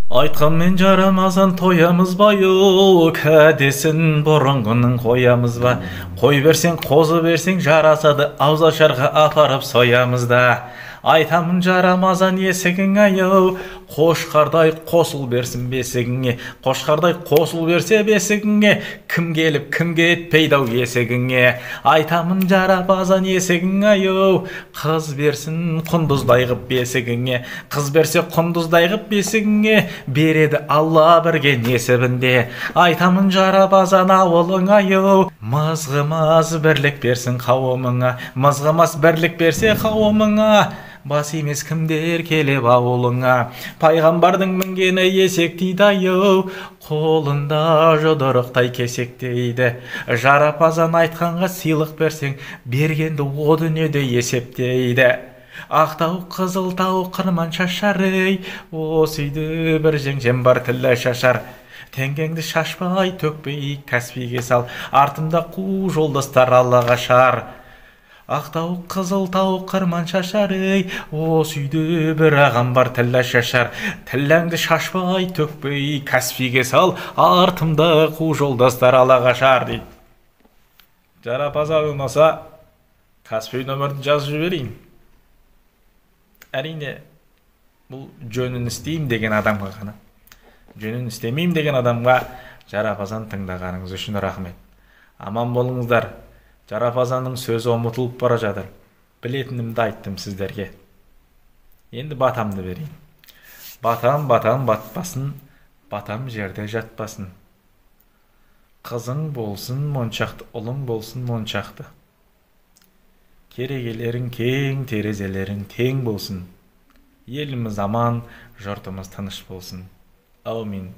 Айтқанмен жарамазан тоямыз ба ю, кәдесін бұрынғының қоямыз ба? Қой берсең, қозы берсең жарасады, ауызашарға апарып соямыз да. Айтамын жарамазан есігің аю, қошқардай қосыл берсін бесігіңе. Қошқардай қосыл берсе бесігіңе, кім келіп кімге етпейді ау есігіңе. Айтамын жарапазан есігің аю, қыз берсін құндыздай ғып бесігіңе. Қыз берсе құндыздай ғып бесігіңе, береді Алла бірге несібінде. Айтамын жарапазан ауылың аю, мызғымас бірлік берсін қауымыңа. Мызғымас бірлік берсе қауымыңа, бас емес кімдер келіп ауылыңа. Пайғамбардың мінгені есек дейді аю, қолында жұдырықтай кесек дейді. Жарапазан айтқанға сыйлық берсең, бергенді о дүниеде есептейді. Ақтау қызыл тау қырман шашар ей, осы үйде бір жеңжем бар тілі шашар. Теңгеңді шашпай төкпей кәспиге сал, артында қу жолдастар Аллаға шар. Ақтау қызыл тау қырман шашар ей, осы үйде бір ағам бар тілі шашар. Тіліңді шашпай төкпей кәспиге сал, артымда қу жолдастар Аллаға шар дейді. Жарапазан ұнаса, Каспий нөмірді жазып жіберейін. Әрине, бұл жөнін істейім деген адамға ғана. Жөнін істемейім деген адамға жарапазан тыңдағаныңыз үшін рахмет. Аман болыңыздар. Жарапазанның сөзі ұмытылып бара жатыр. Білетінімді айттым сіздерге. Енді батамды берейін. Батам батпасын, батам жерде жатпасын. Қызың болсын моншақты, ұлың болсын моншақты. Керегелерің кең, терезелерің тең болсын. Еліміз аман, жұртымыз тыныш болсын. Аумин.